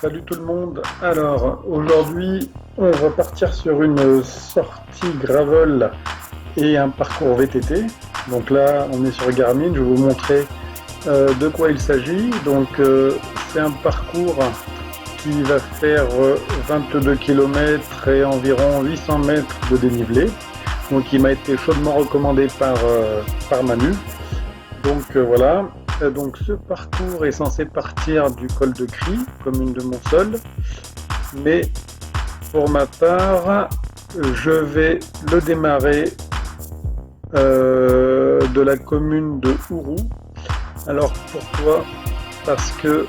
Salut tout le monde. Alors aujourd'hui, on va partir sur une sortie gravel et un parcours VTT. Donc là, on est sur Garmin. Je vais vous montrer de quoi il s'agit. Donc c'est un parcours qui va faire 22 km et environ 800 mètres de dénivelé. Donc il m'a été chaudement recommandé par Manu. Donc voilà. Donc ce parcours est censé partir du col de Cry, commune de Monsol, mais pour ma part, je vais le démarrer de la commune de Ourou. Alors pourquoi? Parce que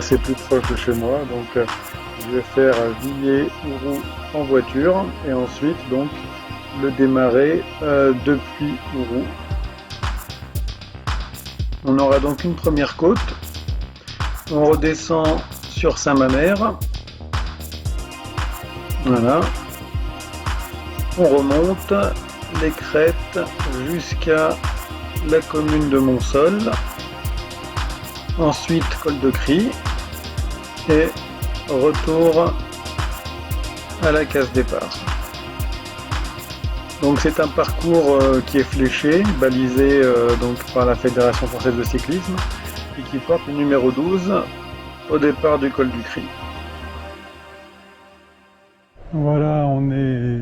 c'est plus proche de chez moi, donc je vais faire Villers, Ourou en voiture et ensuite donc le démarrer depuis Ourou. On aura donc une première côte, on redescend sur Saint-Mamère, voilà, on remonte les crêtes jusqu'à la commune de Monsol, ensuite col de Cry et retour à la case départ. Donc c'est un parcours qui est fléché, balisé donc par la Fédération française de cyclisme et qui porte le numéro 12 au départ du col du Cry. Voilà, on est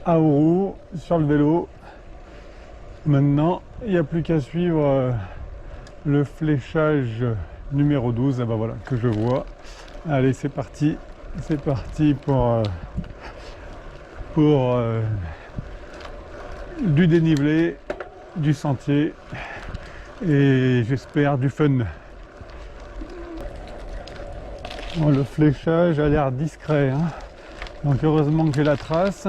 à Ourou sur le vélo. Maintenant, il n'y a plus qu'à suivre le fléchage numéro 12, et ben voilà, que je vois. Allez, c'est parti pour du dénivelé, du sentier et j'espère du fun. Bon, le fléchage a l'air discret, hein. Donc heureusement que j'ai la trace,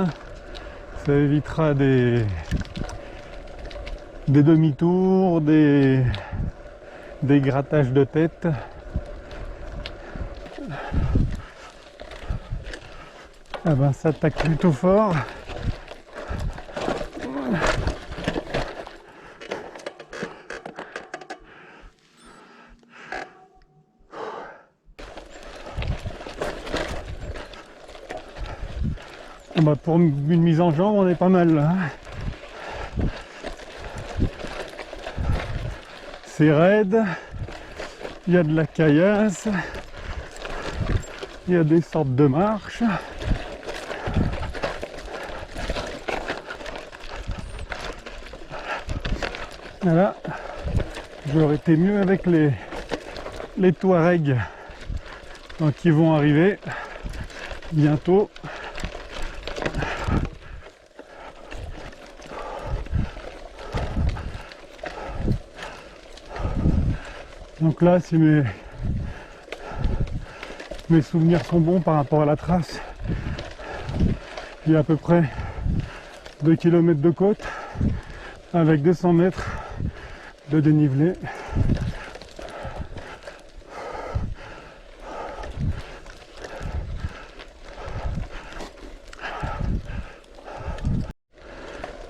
ça évitera des demi-tours, des grattages de tête. Ah ben ça attaque plutôt fort. Bah pour une mise en jambe, on est pas mal là. C'est raide, il y a de la caillasse, il y a des sortes de marches. Voilà, j'aurais été mieux avec les Touaregs qui vont arriver bientôt. Donc là, si mes souvenirs sont bons par rapport à la trace, il y a à peu près 2 km de côte avec 200 mètres de dénivelé.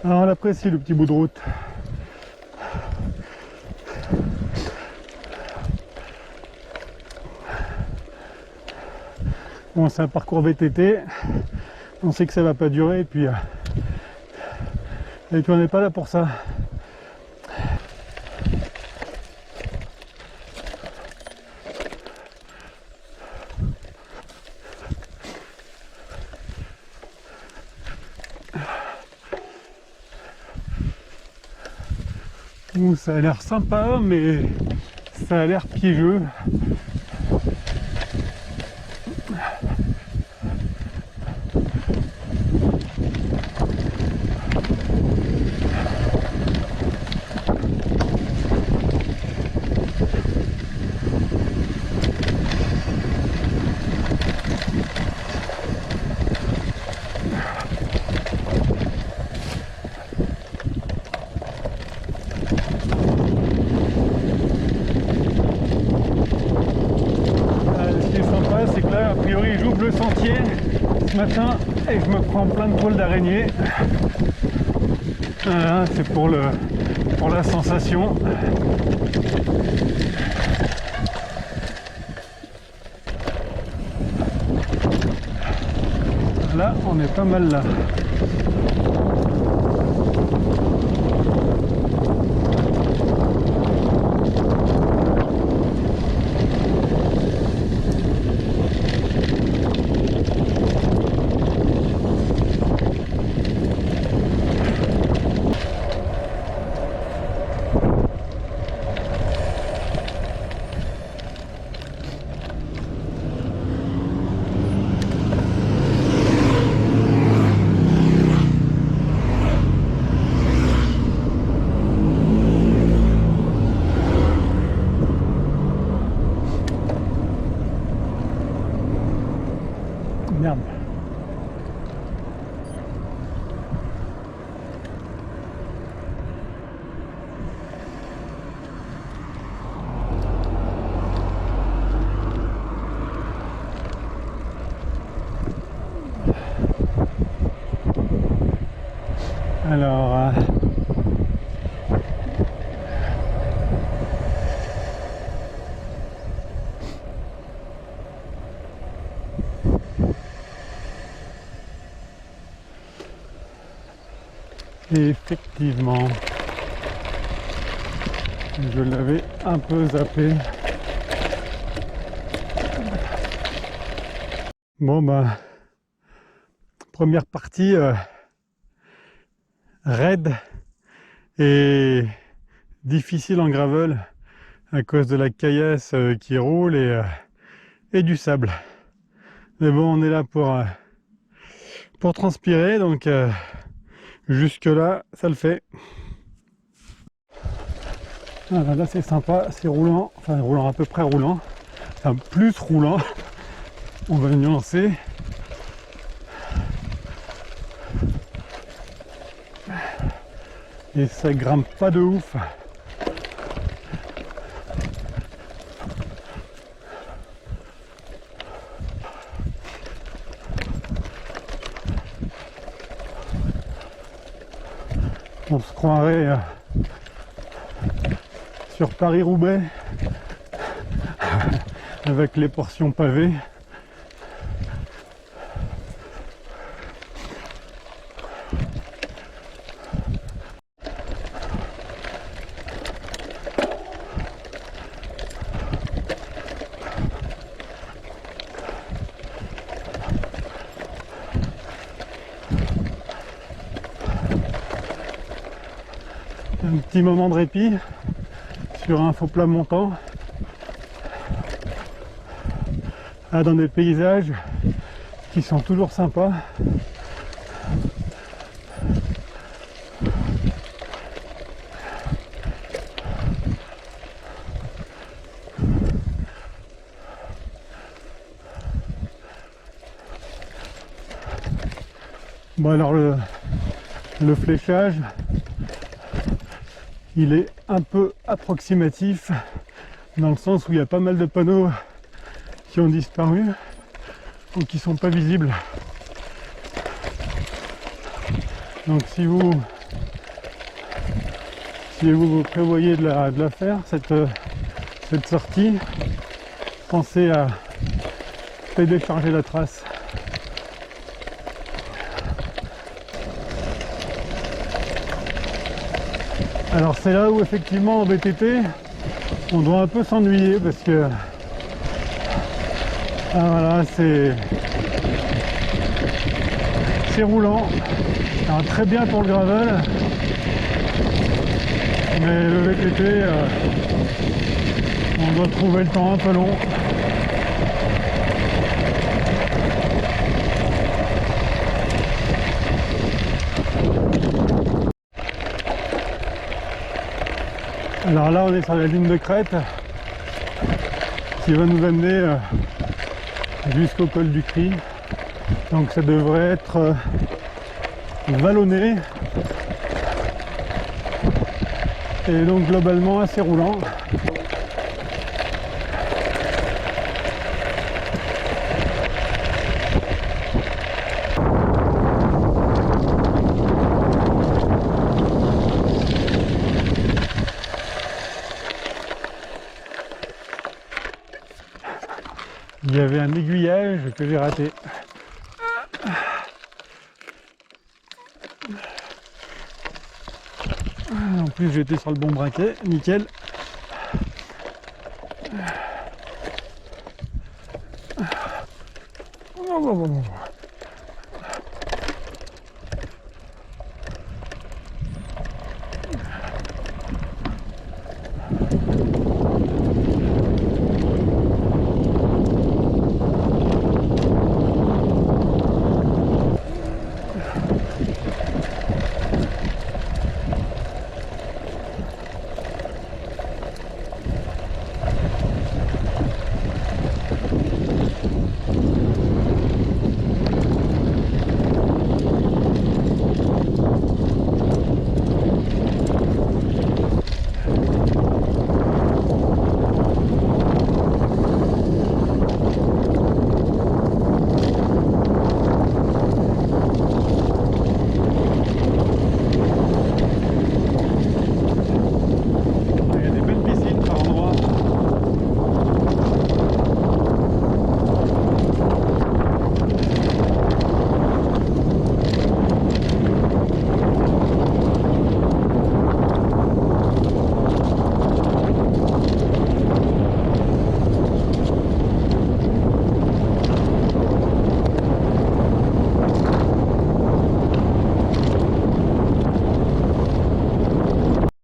Alors on apprécie le petit bout de route. Bon, c'est un parcours VTT, on sait que ça va pas durer et puis on n'est pas là pour ça. Bon, ça a l'air sympa mais ça a l'air piégeux. Le sentier ce matin et je me prends plein de poils d'araignée. Voilà, c'est pour la sensation. on est pas mal là. Merde. Alors, et effectivement, je l'avais un peu zappé. Bon bah, première partie raide et difficile en gravel à cause de la caillasse qui roule et du sable. Mais bon, on est là pour transpirer, donc jusque là ça le fait. Ah, là c'est sympa, c'est roulant, enfin roulant, à peu près roulant, enfin plus roulant, on va nuancer. Et ça grimpe pas de ouf. On se croirait sur Paris-Roubaix avec les portions pavées. Un petit moment de répit sur un faux plat montant, dans des paysages qui sont toujours sympas. Bon alors le fléchage, il est un peu approximatif dans le sens où il y a pas mal de panneaux qui ont disparu ou qui sont pas visibles. Donc si vous prévoyez de la faire cette sortie, pensez à télécharger la trace. Alors c'est là où effectivement en VTT on doit un peu s'ennuyer parce que voilà, c'est roulant. Alors, très bien pour le gravel, mais le VTT on doit trouver le temps un peu long. Alors là on est sur la ligne de crête qui va nous amener jusqu'au col du Cri, donc ça devrait être vallonné et donc globalement assez roulant. Il y avait un aiguillage que j'ai raté. En plus j'étais sur le bon braquet, nickel.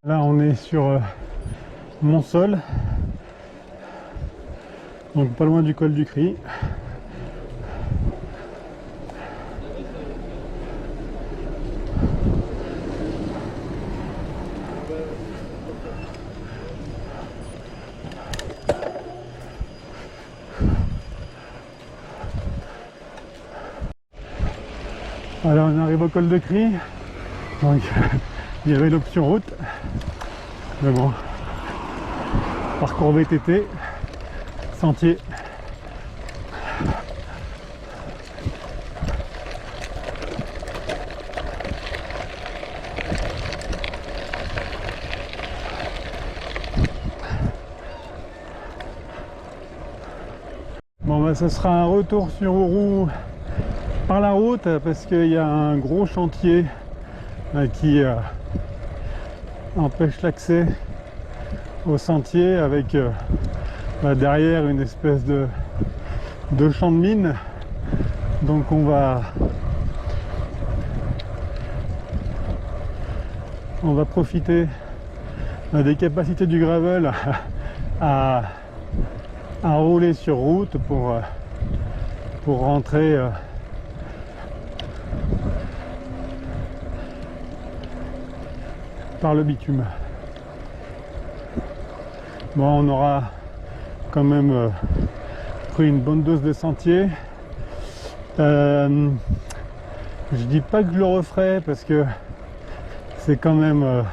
Là on est sur Montsol, donc pas loin du col du Cri. Alors on arrive au col de Cri, donc il y avait l'option route, mais bon, parcours VTT, sentier. Bon bah ce sera un retour sur Auroux par la route parce qu'il y a un gros chantier qui empêche l'accès au sentier avec derrière une espèce de champ de mine. Donc on va profiter des capacités du gravel à rouler sur route pour rentrer par le bitume. Bon, on aura quand même pris une bonne dose de sentier. Je dis pas que je le referai parce que c'est quand même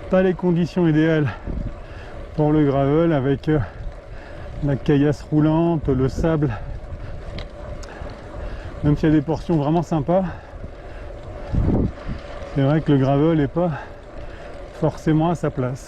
pas les conditions idéales pour le gravel avec la caillasse roulante, le sable. Même s'il y a des portions vraiment sympas, c'est vrai que le gravel n'est pas forcément à sa place.